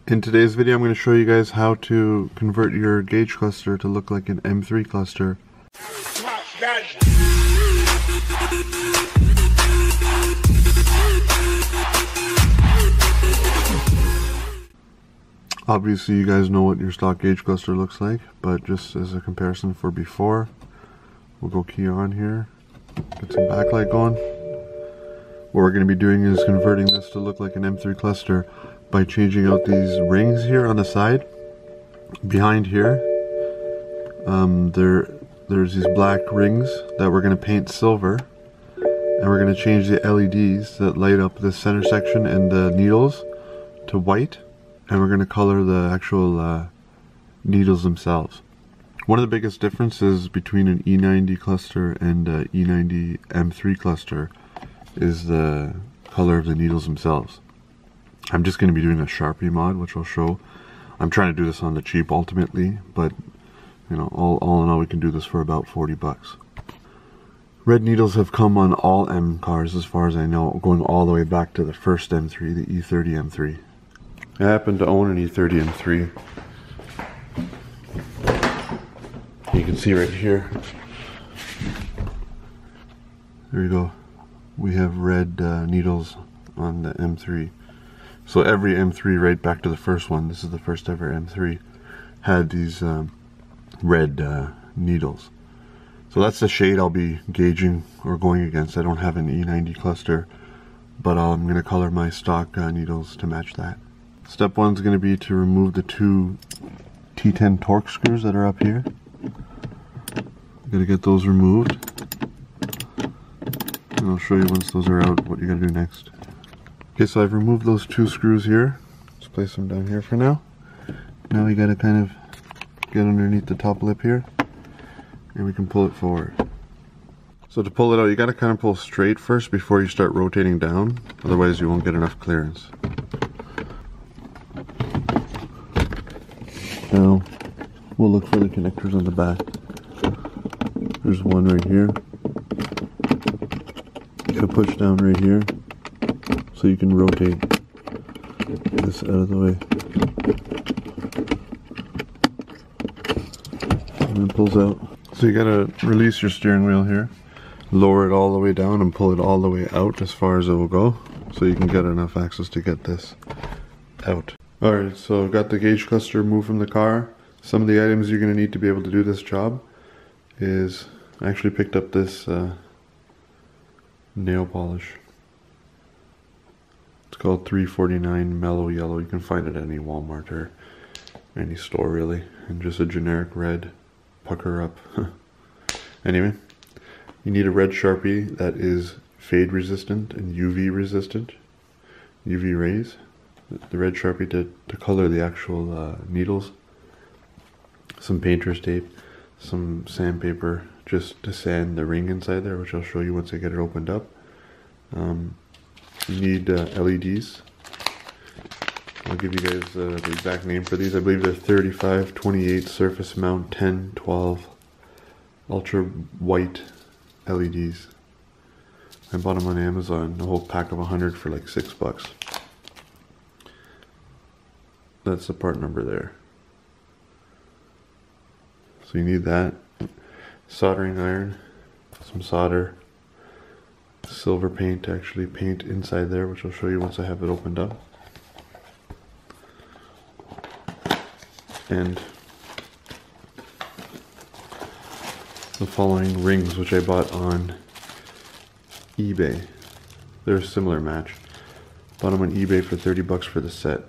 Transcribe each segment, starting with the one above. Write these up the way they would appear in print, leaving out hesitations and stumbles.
In today's video, I'm going to show you guys how to convert your gauge cluster to look like an M3 cluster. Obviously, you guys know what your stock gauge cluster looks like, but just as a comparison for before, we'll go key on here, get some backlight going. What we're going to be doing is converting this to look like an M3 cluster by changing out these rings here on the side. Behind here, there's these black rings that we're going to paint silver, and we're going to change the LEDs that light up the center section and the needles to white, and we're going to color the actual needles themselves. One of the biggest differences between an E90 cluster and an E90 M3 cluster is the color of the needles themselves. I'm just going to be doing a Sharpie mod, which I'll show. I'm trying to do this on the cheap ultimately, but you know, all in all, we can do this for about 40 bucks. Red needles have come on all M cars as far as I know, going all the way back to the first M3, the E30 M3. I happen to own an E30 M3. You can see right here. There you go. We have red needles on the M3. So every M3 right back to the first one, this is the first ever M3, had these red needles. So that's the shade I'll be gauging or going against. I don't have an E90 cluster, but I'm going to color my stock needles to match that. Step one is going to be to remove the two T10 torx screws that are up here. Got to get those removed. And I'll show you once those are out what you got to do next. Okay, so I've removed those two screws here. Just place them down here for now. Now we got to kind of get underneath the top lip here, and we can pull it forward. So to pull it out, you got to kind of pull straight first before you start rotating down, otherwise you won't get enough clearance. Now we'll look for the connectors on the back. There's one right here. You gotta push down right here so you can rotate this out of the way. And it pulls out. So you gotta release your steering wheel here, lower it all the way down and pull it all the way out as far as it will go, so you can get enough access to get this out. Alright, so I've got the gauge cluster removed from the car. Some of the items you're gonna need to be able to do this job is, I actually picked up this nail polish. It's called 349 Mellow Yellow. You can find it at any Walmart or any store really, and just a generic red pucker up. Anyway, you need a red Sharpie that is fade resistant and UV resistant, UV rays. The red Sharpie to color the actual needles, some painter's tape, some sandpaper just to sand the ring inside there, which I'll show you once I get it opened up. You need LEDs. I'll give you guys the exact name for these. I believe they're 35, 28, surface mount, 10, 12, ultra white LEDs. I bought them on Amazon, a whole pack of 100 for like $6. That's the part number there. So you need that. Soldering iron, some solder, silver paint to actually paint inside there, which I'll show you once I have it opened up. And the following rings, which I bought on eBay. They're a similar match. Bought them on eBay for 30 bucks for the set.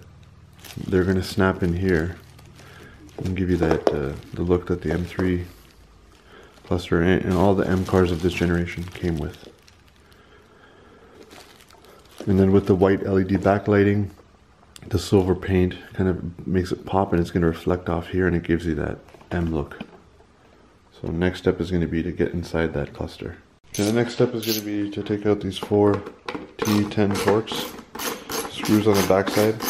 They're going to snap in here and give you that the look that the M3 cluster and all the M cars of this generation came with. And then with the white LED backlighting, the silver paint kind of makes it pop, and it's going to reflect off here, and it gives you that M look. So next step is going to be to get inside that cluster. And the next step is going to be to take out these 4 T10 torx screws on the back side.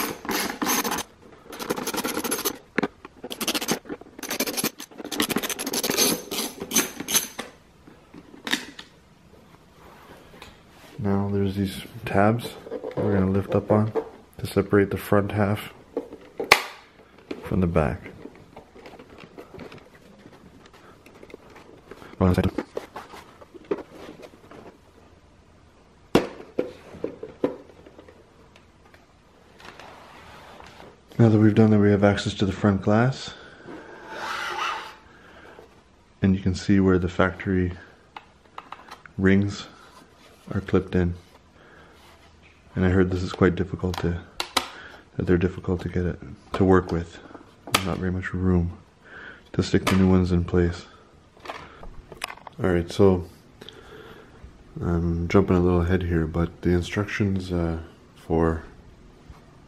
Now there's these tabs we're going to lift up on to separate the front half from the back. Now that we've done that, we have access to the front glass, and you can see where the factory rings are clipped in. And I heard this is quite difficult that they're difficult to get it to work with. There's not very much room to stick the new ones in place. Alright, so I'm jumping a little ahead here, but the instructions for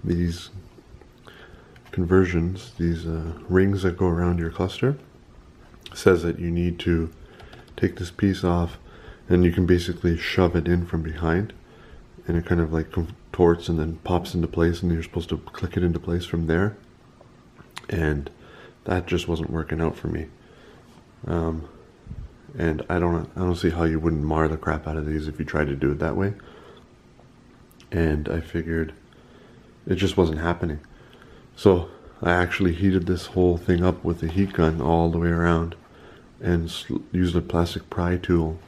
these conversions, these rings that go around your cluster, says that you need to take this piece off and you can basically shove it in from behind, and it kind of like contorts and then pops into place, and you're supposed to click it into place from there. And that just wasn't working out for me. And I don't see how you wouldn't mar the crap out of these if you tried to do it that way. And I figured it just wasn't happening. So I actually heated this whole thing up with a heat gun all the way around and used a plastic pry tool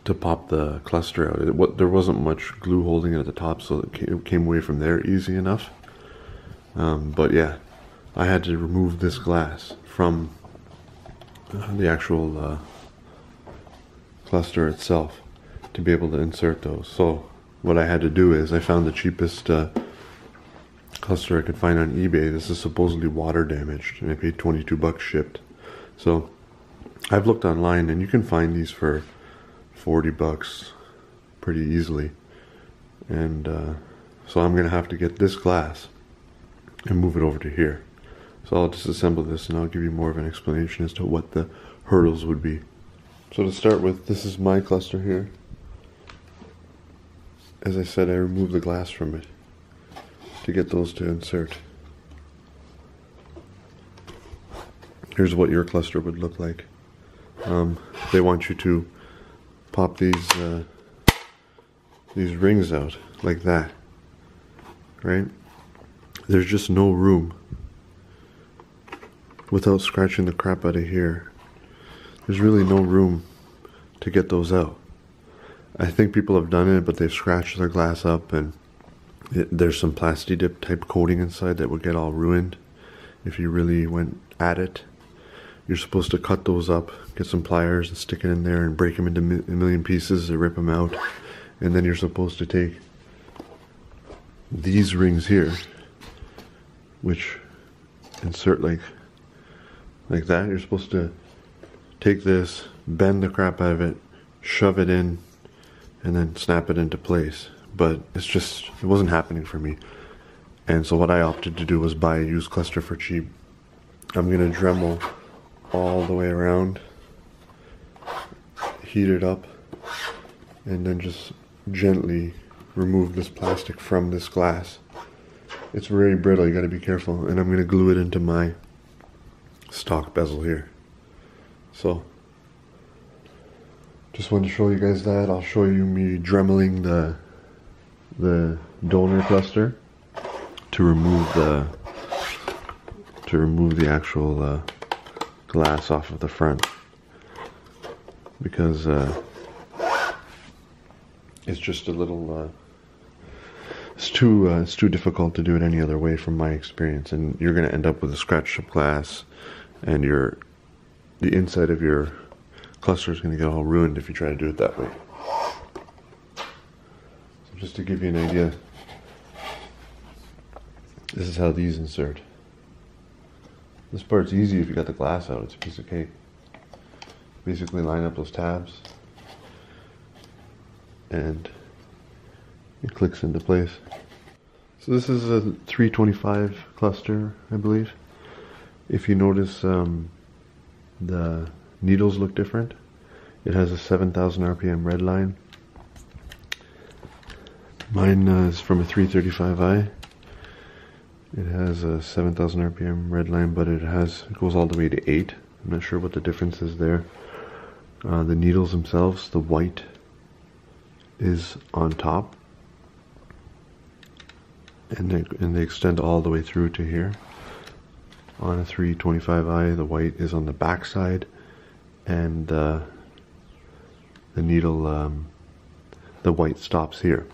to pop the cluster out. There wasn't much glue holding it at the top, so it came away from there easy enough. But yeah, I had to remove this glass from the actual cluster itself to be able to insert those. So what I had to do is I found the cheapest cluster I could find on eBay. This is supposedly water damaged, and I paid 22 bucks shipped. So I've looked online and you can find these for 40 bucks pretty easily. And so I'm gonna have to get this glass and move it over to here. So I'll disassemble this and I'll give you more of an explanation as to what the hurdles would be. So to start with, this is my cluster here. As I said, I removed the glass from it to get those to insert. Here's what your cluster would look like. They want you to pop these rings out like that, right? There's just no room without scratching the crap out of here. There's really no room to get those out. I think people have done it, but they've scratched their glass up, and there's some plasti dip type coating inside that would get all ruined if you really went at it. You're supposed to cut those up, get some pliers and stick it in there and break them into a million pieces to rip them out. And then you're supposed to take these rings here, which insert like that. You're supposed to take this, bend the crap out of it, shove it in, and then snap it into place. But it wasn't happening for me. And so what I opted to do was buy a used cluster for cheap. I'm gonna Dremel all the way around, heat it up, and then just gently remove this plastic from this glass. It's very brittle, you gotta be careful. And I'm gonna glue it into my stock bezel here. So just wanted to show you guys that. I'll show you me Dremeling the donor cluster to remove the actual glass off of the front, because it's just a little it's too difficult to do it any other way from my experience, and you're going to end up with a scratched up glass, and the inside of your cluster is going to get all ruined if you try to do it that way. So just to give you an idea, this is how these insert. This part's easy if you got the glass out, it's a piece of cake. Basically line up those tabs and it clicks into place. So this is a 325 cluster, I believe. If you notice, the needles look different. It has a 7,000 RPM red line. Mine is from a 335i. It has a 7,000 RPM red line, but it goes all the way to 8. I'm not sure what the difference is there. The needles themselves, the white is on top, and they extend all the way through to here. On a 325i, the white is on the back side, and the needle, the white stops here.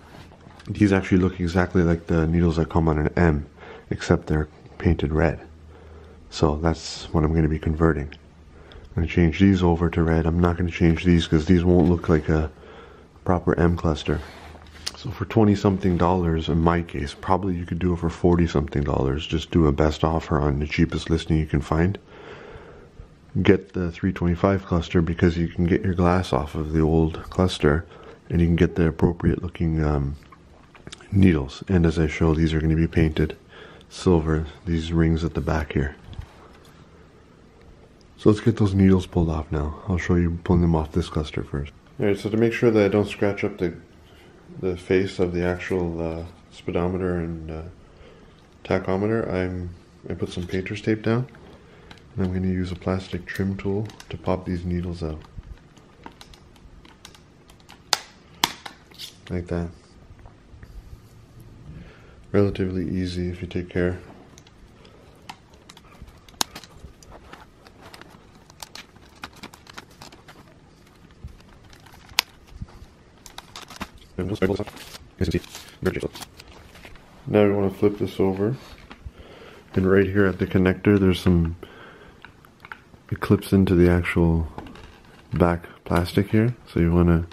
These actually look exactly like the needles that come on an M, except they're painted red. So that's what I'm going to be converting. I'm going to change these over to red. I'm not going to change these because these won't look like a proper M cluster. So for $20 something, in my case, probably you could do it for $40 something. Just do a best offer on the cheapest listing you can find. Get the 325 cluster because you can get your glass off of the old cluster, and you can get the appropriate looking needles. And as I show, these are going to be painted silver, these rings at the back here. So let's get those needles pulled off now. I'll show you pulling them off this cluster first. Alright, so to make sure that I don't scratch up the face of the actual speedometer and tachometer, I put some painter's tape down, and I'm going to use a plastic trim tool to pop these needles out. Like that. Relatively easy if you take care. Now we want to flip this over, and right here at the connector there's it clips into the actual back plastic here, so you want to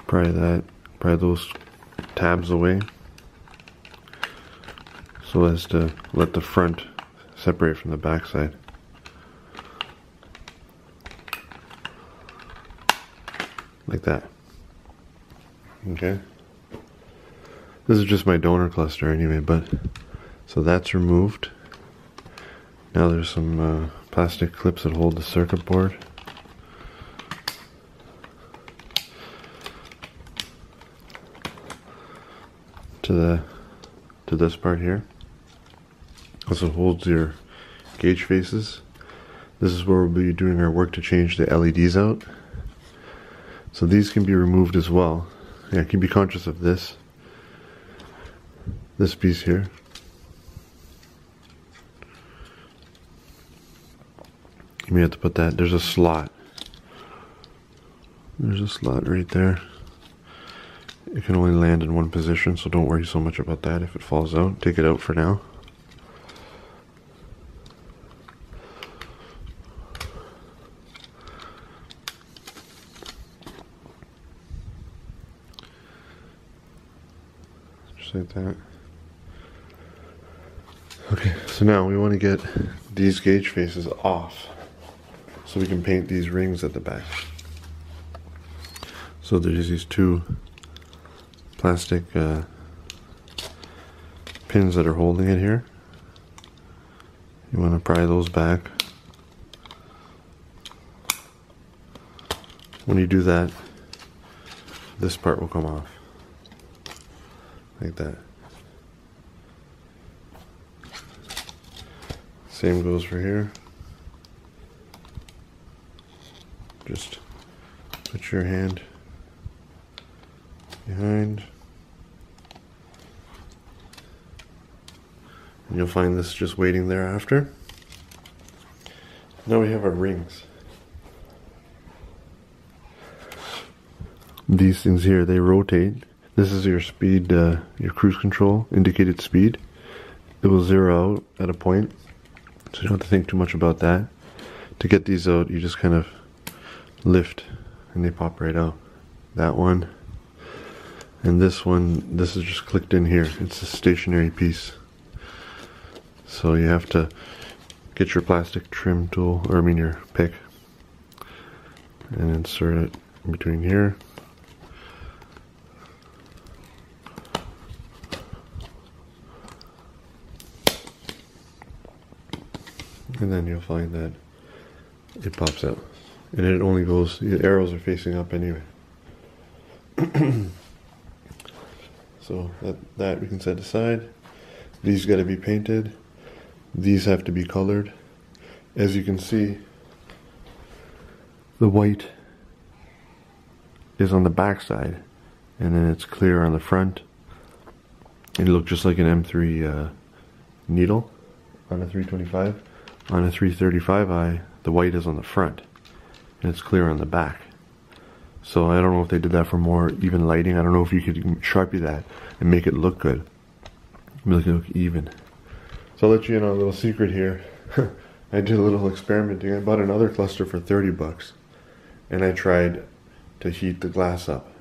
pry those tabs away so as to let the front separate from the back side. Like that. Okay. This is just my donor cluster anyway, but so that's removed. Now there's some plastic clips that hold the circuit board. To this part here. Also holds your gauge faces. This is where we'll be doing our work to change the LEDs out. So these can be removed as well. Yeah, you can be conscious of this piece here. You may have to put that. There's a slot. There's a slot right there. It can only land in one position, so don't worry so much about that if it falls out. Take it out for now. Like that. Okay, so now we want to get these gauge faces off so we can paint these rings at the back. So there's these two plastic pins that are holding it here. You want to pry those back. When you do that, this part will come off. Like that. Same goes for here. Just put your hand behind, and you'll find this just waiting there after. Now we have our rings. These things here, they rotate. This is your speed, your cruise control indicated speed. It will zero out at a point, so you don't have to think too much about that. To get these out, you just kind of lift and they pop right out. That one. And this one, this is just clicked in here. It's a stationary piece. So you have to get your plastic trim tool, or I mean your pick, and insert it in between here. And then you'll find that it pops out. And it only goes, the arrows are facing up anyway. So that we can set aside. These got to be painted. These have to be colored. As you can see, the white is on the back side, and then it's clear on the front. It looked just like an M3 needle on a 325. On a 335i, the white is on the front, and it's clear on the back. So I don't know if they did that for more even lighting. I don't know if you could Sharpie that and make it look good. Make it look even. So I'll let you in on a little secret here. I did a little experimenting. I bought another cluster for 30 bucks, and I tried to heat the glass up.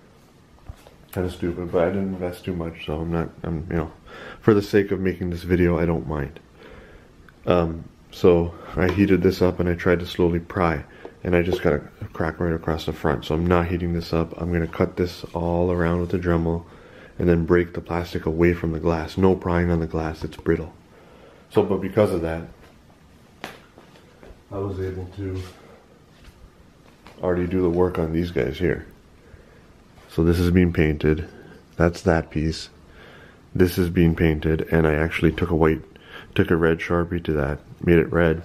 Kind of stupid, but I didn't invest too much, so I'm you know, for the sake of making this video, I don't mind. So I heated this up and I tried to slowly pry, and I just got a crack right across the front. So I'm not heating this up. I'm gonna cut this all around with the Dremel and then break the plastic away from the glass. No prying on the glass, it's brittle. So, but because of that, I was able to already do the work on these guys here. So this is being painted. That's that piece. This is being painted, and I actually took a red Sharpie to that, made it red,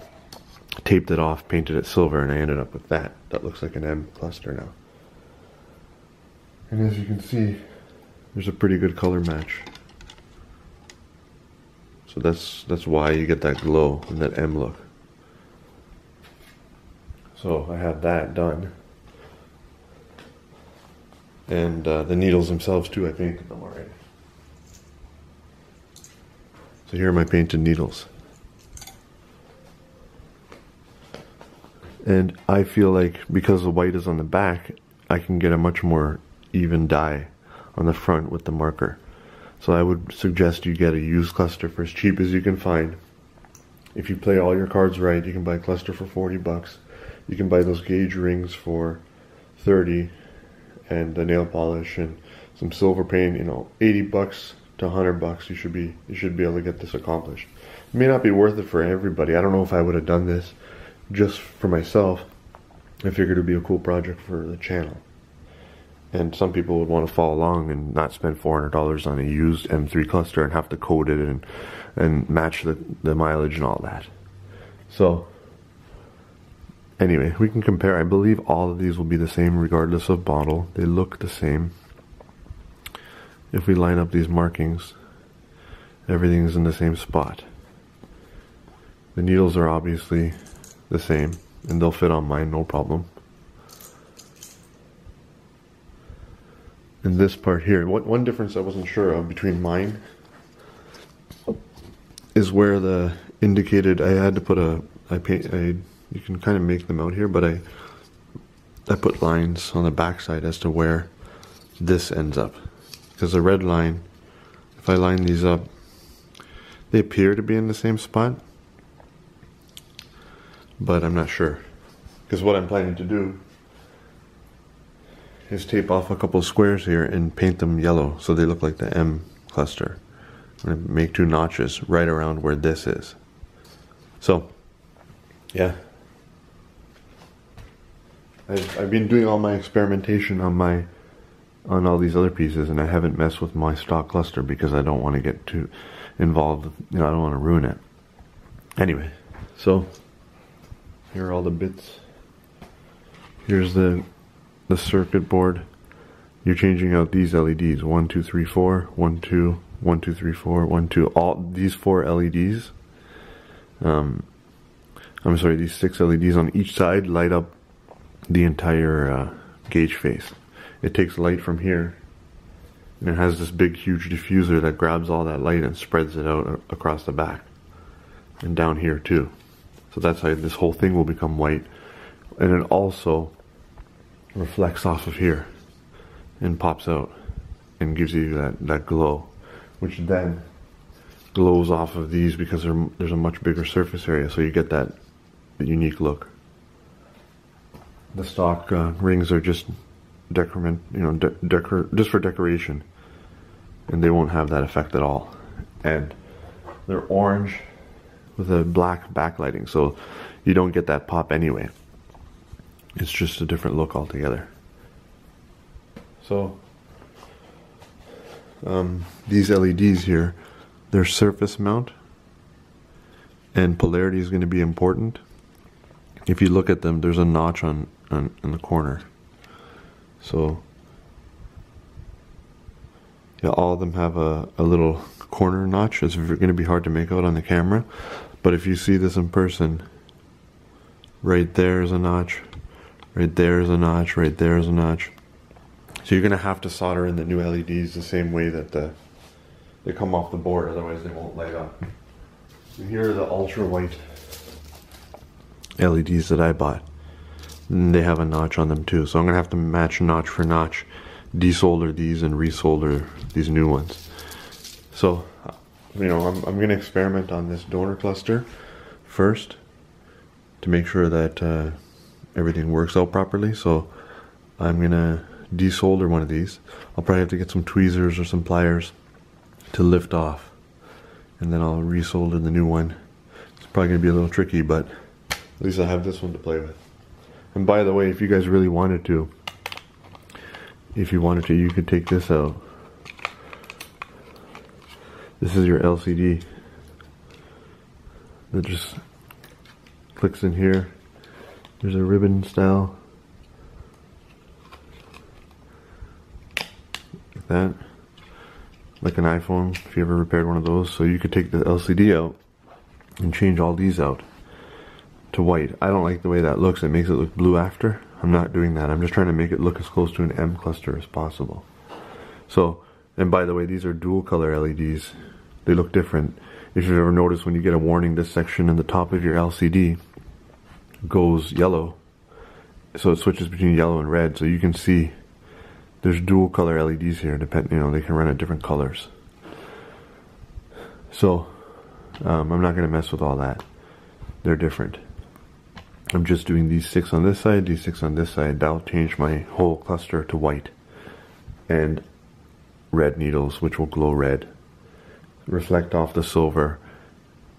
taped it off, painted it silver, and I ended up with that. That looks like an M cluster now. And as you can see, there's a pretty good color match. So that's why you get that glow and that M look. So I have that done. And the needles themselves too, I painted them already. So here are my painted needles. And I feel like because the white is on the back, I can get a much more even dye on the front with the marker. So I would suggest you get a used cluster for as cheap as you can find. If you play all your cards right, you can buy a cluster for 40 bucks. You can buy those gauge rings for 30, and the nail polish and some silver paint, you know, 80 bucks to 100 bucks. You should be able to get this accomplished. It may not be worth it for everybody. I don't know if I would have done this just for myself. I figured it would be a cool project for the channel. And some people would want to follow along and not spend $400 on a used M3 cluster and have to code it and match the mileage and all that. So anyway, we can compare. I believe all of these will be the same regardless of model. They look the same. If we line up these markings, everything's in the same spot. The needles are obviously the same, and they'll fit on mine, no problem. And this part here, one difference I wasn't sure of between mine is where the indicated, I had to put you can kind of make them out here, but I put lines on the back side as to where this ends up. Because the red line, if I line these up, they appear to be in the same spot, but I'm not sure. Because what I'm planning to do is tape off a couple of squares here and paint them yellow so they look like the M cluster. I'm going to make 2 notches right around where this is. So, yeah. I've been doing all my experimentation on all these other pieces, and I haven't messed with my stock cluster because I don't want to get too involved. You know, I don't want to ruin it. Anyway, so here are all the bits. Here's the circuit board. You're changing out these LEDs. 1, 2, 3, 4. 1, 2. 1, 2, 3, 4. 1, 2. All these 4 LEDs. I'm sorry, these 6 LEDs on each side light up the entire gauge face. It takes light from here, and it has this big huge diffuser that grabs all that light and spreads it out across the back and down here too. So that's how this whole thing will become white, and it also reflects off of here and pops out and gives you that glow, which then glows off of these because there's a much bigger surface area, so you get that unique look. The stock rings are just decrement, you know, just for decoration, and they won't have that effect at all. And they're orange with a black backlighting, so you don't get that pop anyway. It's just a different look altogether. So these LEDs here, they're surface mount, and polarity is going to be important. If you look at them, there's a notch in the corner. So Yeah, all of them have a little corner notch. It's going to be hard to make out on the camera, but if you see this in person, right there is a notch, right there is a notch, right there is a notch. So you're going to have to solder in the new LEDs the same way that they come off the board, otherwise they won't light up. So here are the ultra white LEDs that I bought. And they have a notch on them too, so I'm going to have to match notch for notch, desolder these and resolder these new ones. So, you know, I'm going to experiment on this donor cluster first to make sure that everything works out properly. So I'm going to desolder one of these. I'll probably have to get some tweezers or some pliers to lift off, and then I'll resolder the new one. It's probably going to be a little tricky, but at least I have this one to play with. And by the way, if you guys really wanted to, you could take this out. This is your LCD that just clicks in here. There's a ribbon style, like that, like an iPhone if you ever repaired one of those. So you could take the LCD out and change all these out to white. I don't like the way that looks. It makes it look blue after. I'm not doing that. I'm just trying to make it look as close to an M cluster as possible. So, and by the way, these are dual color LEDs. They look different. If you've ever noticed, when you get a warning, this section in the top of your LCD goes yellow. So it switches between yellow and red. So you can see there's dual color LEDs here. They can run at different colors. So I'm not going to mess with all that. They're different. I'm just doing these 6 on this side, these 6 on this side. That'll change my whole cluster to white and red needles, which will glow red, reflect off the silver,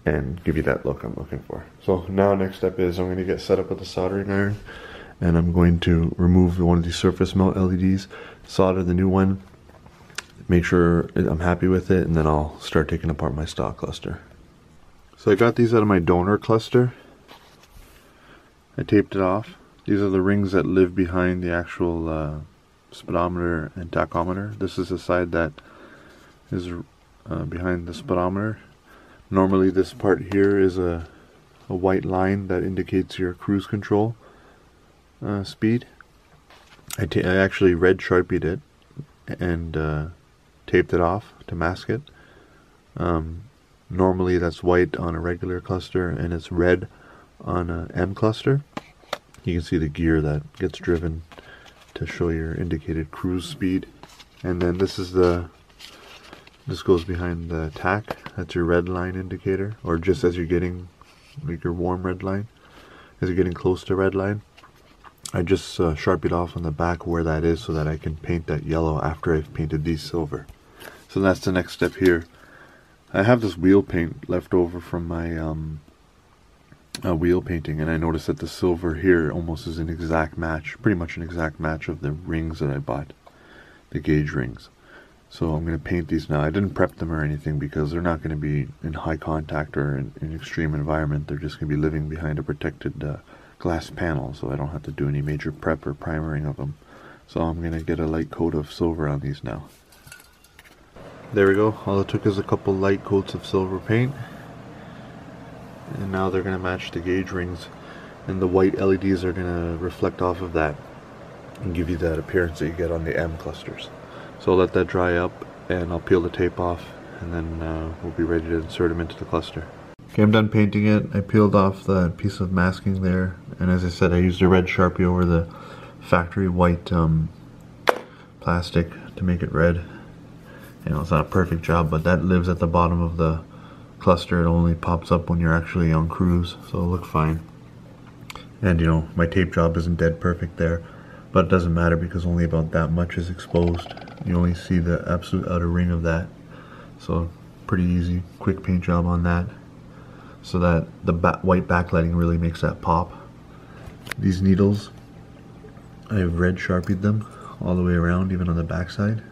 and give you that look I'm looking for. So now next step is I'm going to get set up with a soldering iron, and I'm going to remove one of these surface mount LEDs, solder the new one, make sure I'm happy with it, and then I'll start taking apart my stock cluster. So I got these out of my donor cluster. I taped it off. These are the rings that live behind the actual speedometer and tachometer. This is the side that is behind the speedometer. Normally this part here is a white line that indicates your cruise control speed. I actually red sharpied it and taped it off to mask it. Normally that's white on a regular cluster and it's red on a M cluster. You can see the gear that gets driven to show your indicated cruise speed. And then this goes behind the tach. That's your red line indicator, or just as you're getting like your warm red line, as you're getting close to red line. I just sharpied off on the back where that is so that I can paint that yellow after I've painted these silver. So that's the next step here. I have this wheel paint left over from my wheel painting, and I noticed that the silver here almost is an exact match, pretty much an exact match of the rings that I bought, the gauge rings. So I'm going to paint these now. I didn't prep them or anything because they're not going to be in high contact or in extreme environment. They're just going to be living behind a protected glass panel, so I don't have to do any major prep or primering of them. So I'm going to get a light coat of silver on these now. There we go. All it took is a couple light coats of silver paint. And now they're going to match the gauge rings, and the white LEDs are going to reflect off of that and give you that appearance that you get on the M clusters. So I'll let that dry up and I'll peel the tape off, and then we'll be ready to insert them into the cluster. Okay, I'm done painting it. I peeled off that piece of masking there, and as I said, I used a red Sharpie over the factory white plastic to make it red. You know, it's not a perfect job, but that lives at the bottom of the cluster. It only pops up when you're actually on cruise, so it'll look fine. And you know, my tape job isn't dead perfect there, but it doesn't matter because only about that much is exposed. You only see the absolute outer ring of that, so pretty easy, quick paint job on that, so that the white backlighting really makes that pop. These needles, I've red Sharpied them all the way around, even on the back side.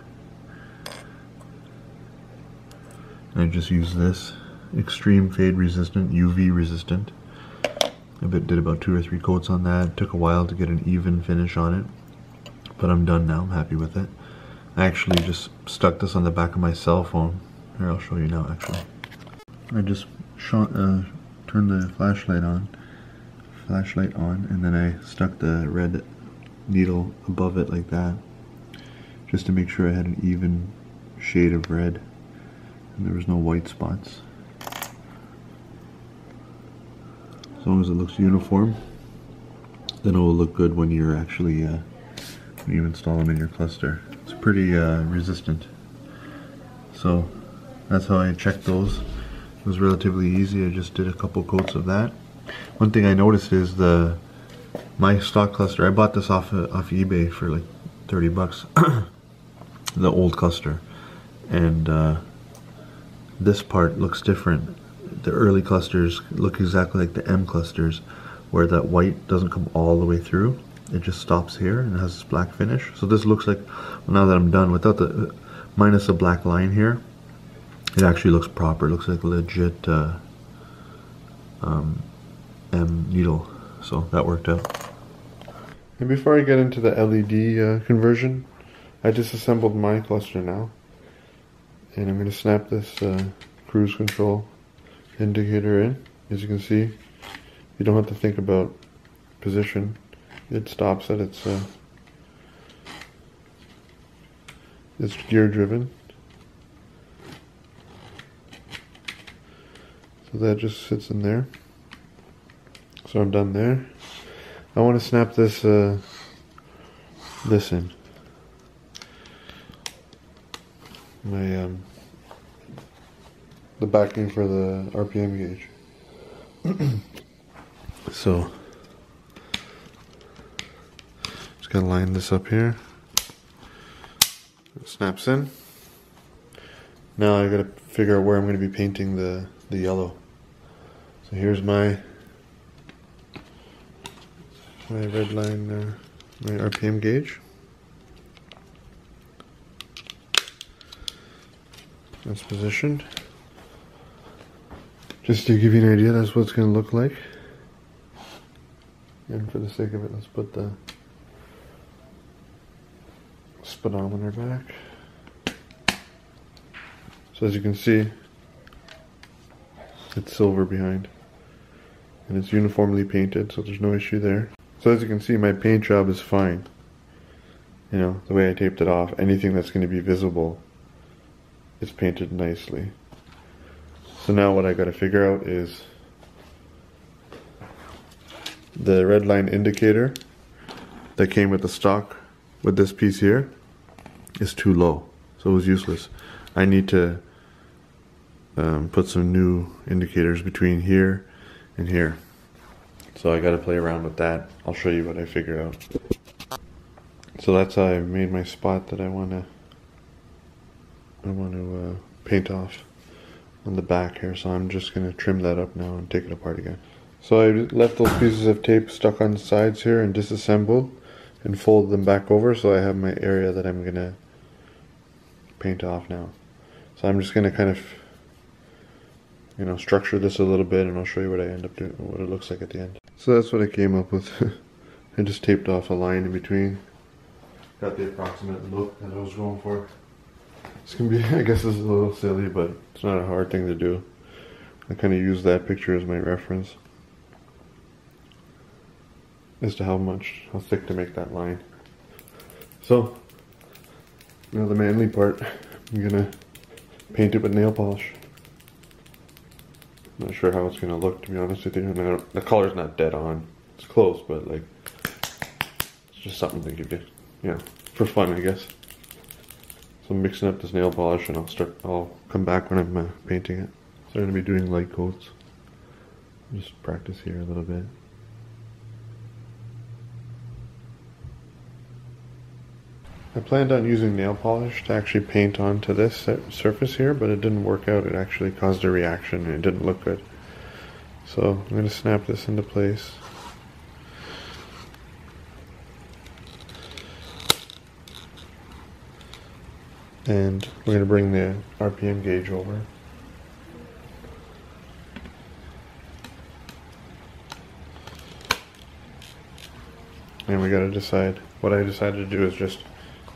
And I just use this extreme fade resistant, UV resistant. I did about 2 or 3 coats on that. It took a while to get an even finish on it, but I'm done now. I'm happy with it. I actually just stuck this on the back of my cell phone. Here, I'll show you now actually. I just turned the flashlight on, and then I stuck the red needle above it like that, just to make sure I had an even shade of red and there was no white spots. As long as it looks uniform, then it will look good when you're actually when you install them in your cluster. It's pretty resistant. So that's how I checked those. It was relatively easy. I just did a couple coats of that. One thing I noticed is my stock cluster, I bought this off eBay for like 30 bucks, the old cluster, and this part looks different. The early clusters look exactly like the M clusters, where that white doesn't come all the way through. It just stops here and it has this black finish. So this looks like, well, now that I'm done, without the minus the black line here, it actually looks proper. It looks like a legit M needle. So that worked out. And before I get into the LED conversion, I disassembled my cluster now, and I'm going to snap this cruise control indicator in. As you can see, you don't have to think about position. It stops at it's gear driven. So that just sits in there. So I'm done there. I want to snap this this in. My the backing for the RPM gauge. So just gonna line this up here. It snaps in. Now I gotta figure out where I'm gonna be painting the yellow. So here's my red line, my RPM gauge. That's positioned. Just to give you an idea, that's what it's going to look like. And for the sake of it, let's put the speedometer back. So as you can see, it's silver behind. And it's uniformly painted, so there's no issue there. So as you can see, my paint job is fine. You know, the way I taped it off, anything that's going to be visible is painted nicely. So now what I got to figure out is the red line indicator that came with the stock with this piece here is too low, so it was useless. I need to put some new indicators between here and here. So I got to play around with that. I'll show you what I figure out. So that's how I made my spot that I want to paint off on the back here. So I'm just going to trim that up now and take it apart again. So I left those pieces of tape stuck on the sides here and disassembled and folded them back over, so I have my area that I'm going to paint off now. So I'm just going to kind of, you know, structure this a little bit, and I'll show you what I end up doing, what it looks like at the end. So that's what I came up with. I just taped off a line in between. Got the approximate look that I was going for. It's gonna be, I guess this is a little silly, but it's not a hard thing to do. I kind of use that picture as my reference as to how thick to make that line. So, now the manly part, I'm gonna paint it with nail polish. Not sure how it's gonna look, to be honest with you. The color's not dead on. It's close, but like, it's just something to give you, you know, for fun, I guess. So I'm mixing up this nail polish, and I'll come back when I'm painting it. So I'm gonna be doing light coats. Just practice here a little bit. I planned on using nail polish to actually paint onto this surface here, but it didn't work out. It actually caused a reaction and it didn't look good. So I'm going to snap this into place. And we're going to bring the RPM gauge over. And we got to decide. What I decided to do is just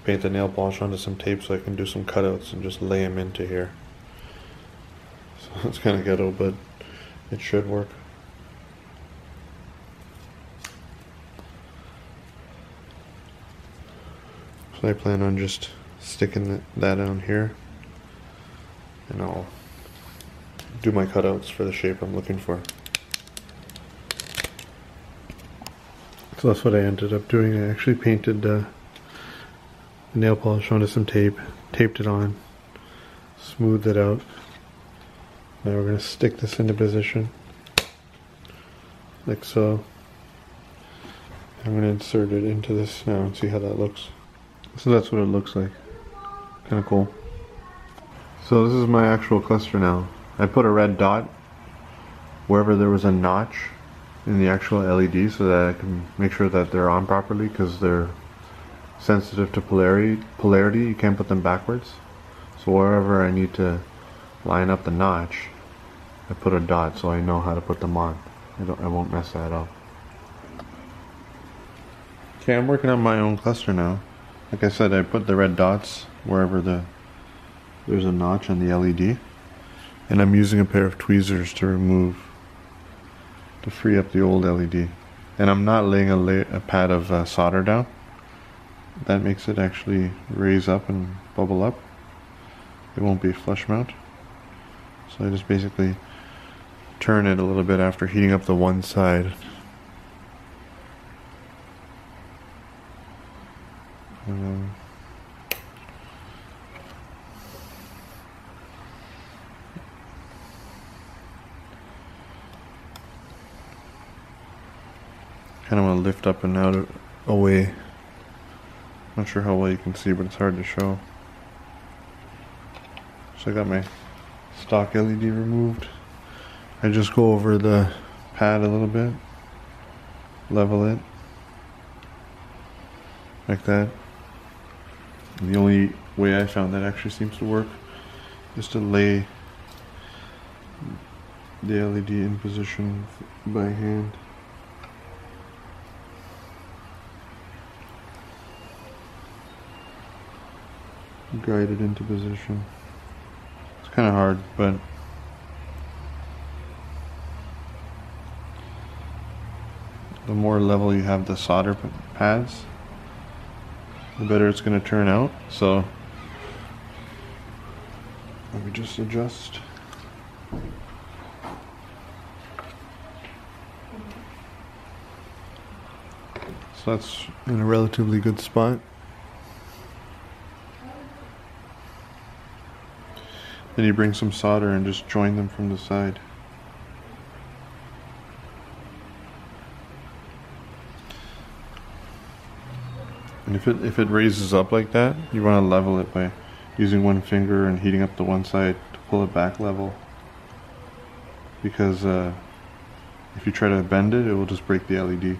paint the nail polish onto some tape so I can do some cutouts and just lay them into here. So it's kind of ghetto, but it should work. So I plan on just sticking that on here, and I'll do my cutouts for the shape I'm looking for. So that's what I ended up doing. I actually painted nail polish onto some tape, taped it on, smoothed it out. Now we're going to stick this into position, like so. I'm going to insert it into this now and see how that looks. So that's what it looks like. Kind of cool. So this is my actual cluster now. I put a red dot wherever there was a notch in the actual LED so that I can make sure that they're on properly, because they're sensitive to polarity. You can't put them backwards. So wherever I need to line up the notch, I put a dot so I know how to put them on. I won't mess that up. Okay, I'm working on my own cluster now. Like I said, I put the red dots wherever there's a notch on the LED, and I'm using a pair of tweezers to free up the old LED. And I'm not laying a pad of solder down. That makes it actually raise up and bubble up. It won't be flush mount. So I just basically turn it a little bit after heating up the one side. Kind of want to lift up and out away. Not sure how well you can see, but it's hard to show. So I got my stock LED removed. I just go over the pad a little bit, level it like that. And the only way I found that actually seems to work is to lay the LED in position by hand. Guide it into position. It's kind of hard, but the more level you have the solder pads, the better it's going to turn out. So let me just adjust. So that's in a relatively good spot. Then you bring some solder and just join them from the side. And if it raises up like that, you want to level it by using one finger and heating up the one side to pull it back level. Because if you try to bend it, it will just break the LED.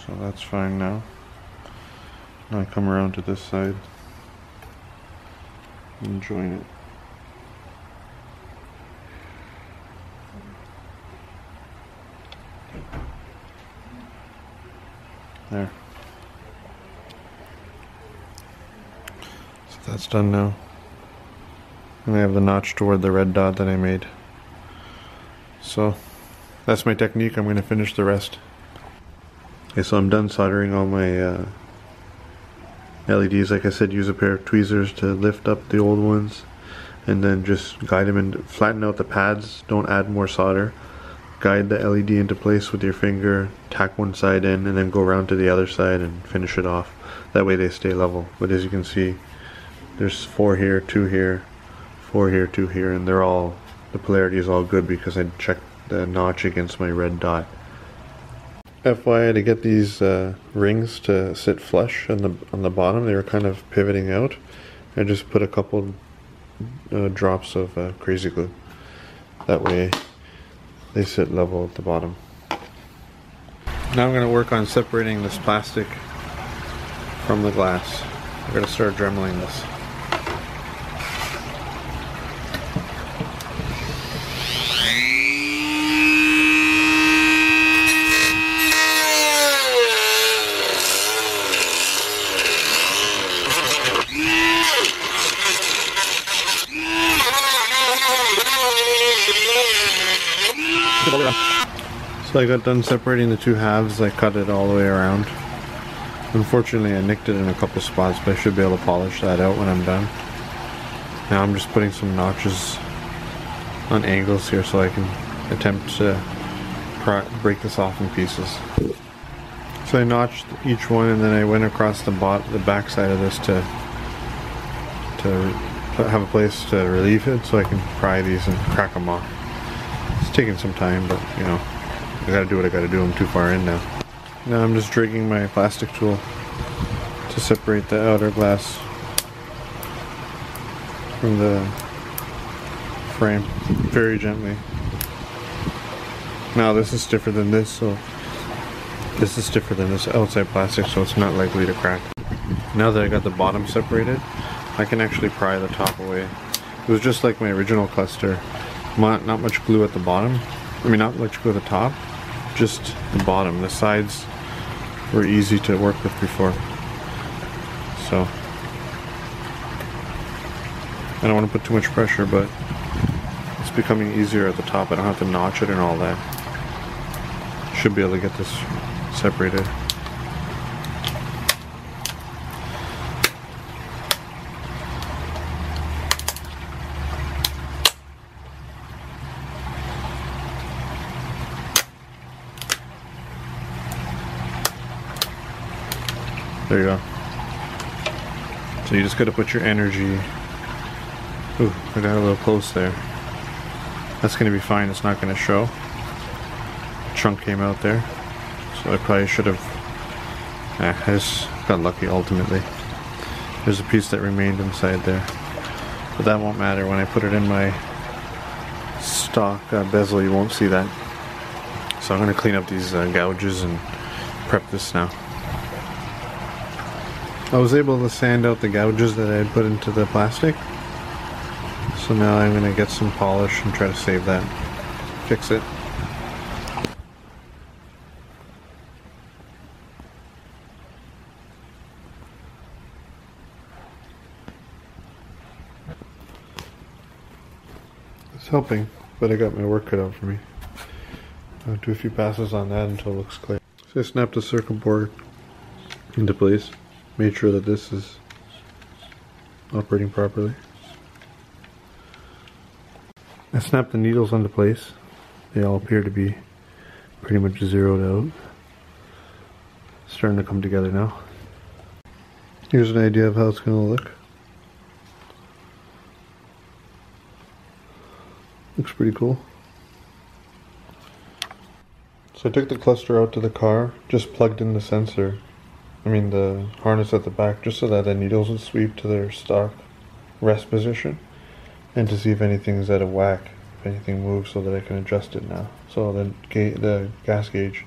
So that's fine now. Now I come around to this side and join it. There. So that's done now. And I have the notch toward the red dot that I made. So that's my technique. I'm going to finish the rest. Okay, so I'm done soldering all my LEDs. Like I said, use a pair of tweezers to lift up the old ones, and then just guide them and flatten out the pads. Don't add more solder. Guide the LED into place with your finger, tack one side in, and then go around to the other side and finish it off. That way they stay level. But as you can see, there's 4 here, 2 here, 4 here, 2 here, and they're all, the polarity is all good because I checked the notch against my red dot. FYI, to get these rings to sit flush on the bottom, they were kind of pivoting out. I just put a couple drops of crazy glue. That way they sit level at the bottom. Now I'm going to work on separating this plastic from the glass. I'm going to start dremeling this. So I got done separating the two halves. I cut it all the way around. Unfortunately, I nicked it in a couple spots, but I should be able to polish that out when I'm done. Now I'm just putting some notches on angles here so I can attempt to break this off in pieces. So I notched each one, and then I went across the back side of this to have a place to relieve it so I can pry these and crack them off. It's taking some time, but you know, I gotta do what I gotta do. I'm too far in now. Now I'm just dragging my plastic tool to separate the outer glass from the frame very gently. Now this is stiffer than this, so this is stiffer than this outside plastic, so it's not likely to crack. Now that I got the bottom separated, I can actually pry the top away. It was just like my original cluster. Not much glue at the bottom. I mean, not much glue at the top, just the bottom. The sides were easy to work with before. So, I don't want to put too much pressure, but it's becoming easier at the top. I don't have to notch it and all that. Should be able to get this separated. There you go. So you just gotta put your energy. Ooh, I got a little close there. That's gonna be fine, it's not gonna show. A chunk came out there. So I probably should have... I just got lucky ultimately. There's a piece that remained inside there. But that won't matter when I put it in my stock bezel, you won't see that. So I'm gonna clean up these gouges and prep this now. I was able to sand out the gouges that I had put into the plastic. So now I'm going to get some polish and try to save that. Fix it. It's helping, but I got my work cut out for me. I'll do a few passes on that until it looks clear. So I snapped the circuit board into place. Made sure that this is operating properly. I snapped the needles into place. They all appear to be pretty much zeroed out. Starting to come together now. Here's an idea of how it's going to look. Looks pretty cool. So I took the cluster out to the car, just plugged in the sensor. The harness at the back, just so that the needles would sweep to their stock rest position, and to see if anything's out of whack, if anything moves, so that I can adjust it now. So the gas gauge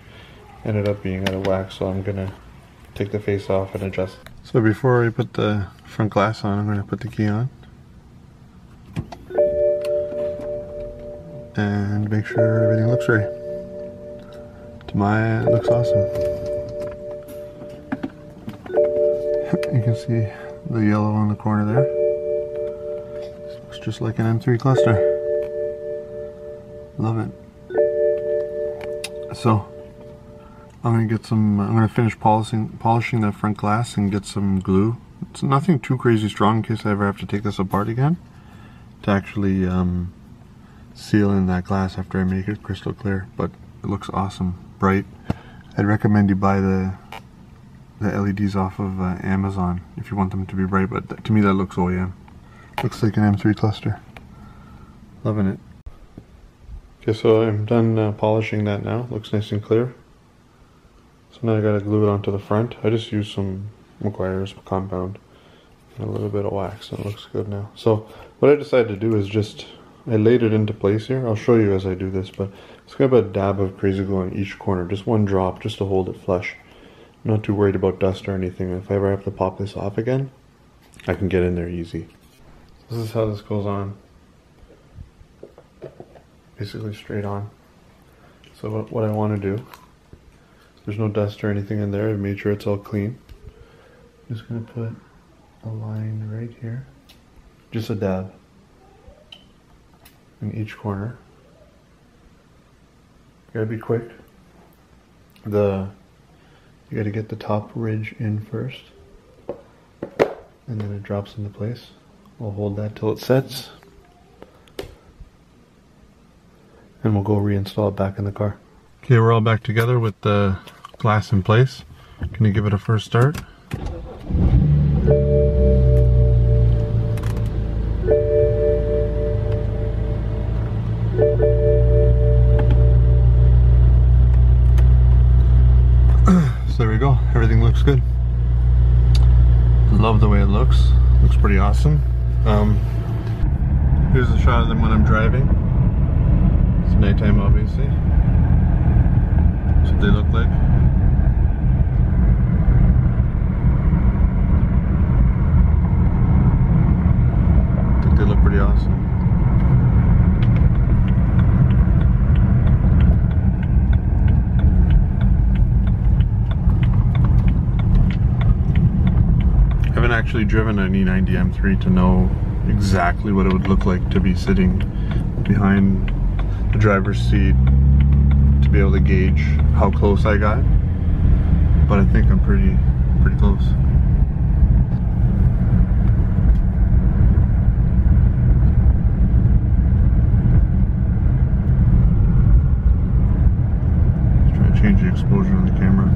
ended up being out of whack, so I'm gonna take the face off and adjust. So before I put the front glass on, I'm gonna put the key on and make sure everything looks right. To my eye, it looks awesome. You can see the yellow in the corner there. It looks just like an M3 cluster. Love it. So I'm gonna finish polishing the front glass and get some glue. It's nothing too crazy strong in case I ever have to take this apart again to actually seal in that glass after I make it crystal clear. But it looks awesome, bright. I'd recommend you buy the LEDs off of Amazon if you want them to be bright, but to me that looks OEM. Looks like an M3 cluster. Loving it. Okay, so I'm done polishing that now. Looks nice and clear. So now I gotta glue it onto the front. I just used some McGuire's compound and a little bit of wax, and it looks good now. So what I decided to do is I laid it into place here. I'll show you as I do this, but it's gonna have a dab of crazy glue on each corner, just one drop, just to hold it flush. I'm not too worried about dust or anything. If I ever have to pop this off again, I can get in there easy. This is how this goes on. Basically straight on. So what I want to do, there's no dust or anything in there. I've made sure it's all clean. I'm just going to put a line right here. Just a dab in each corner. Gotta be quick. you got to get the top ridge in first, and then it drops into place. We'll hold that till it sets, and we'll go reinstall it back in the car. Okay, we're all back together with the glass in place. Can you give it a first start? So there we go, everything looks good. Love the way it looks. Looks pretty awesome. Here's a shot of them when I'm driving. It's nighttime, obviously. That's what they look like. I think they look pretty awesome. I haven't actually driven an E90 M3 to know exactly what it would look like to be sitting behind the driver's seat, to be able to gauge how close I got, but I think I'm pretty close. Just trying to change the exposure on the camera.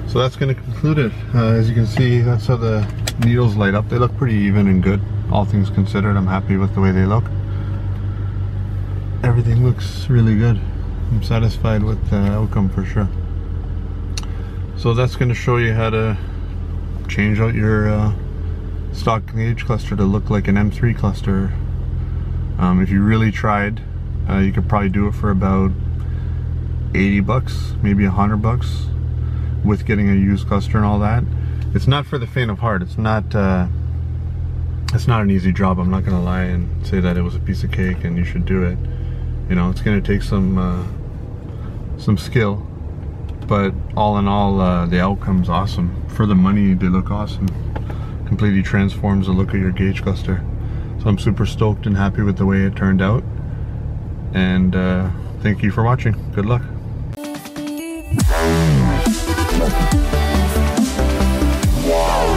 So that's going to conclude it. As you can see, that's how the needles light up. They look pretty even and good, all things considered. I'm happy with the way they look. Everything looks really good. I'm satisfied with the outcome for sure. So that's going to show you how to change out your stock gauge cluster to look like an M3 cluster. If you really tried, you could probably do it for about 80 bucks, maybe $100 with getting a used cluster and all that. It's not for the faint of heart. It's not an easy job. I'm not gonna lie and say that it was a piece of cake and you should do it. You know, it's gonna take some skill, but all in all, the outcome's awesome. For the money, they look awesome. Completely transforms the look of your gauge cluster. So I'm super stoked and happy with the way it turned out. And thank you for watching. Good luck. Wow.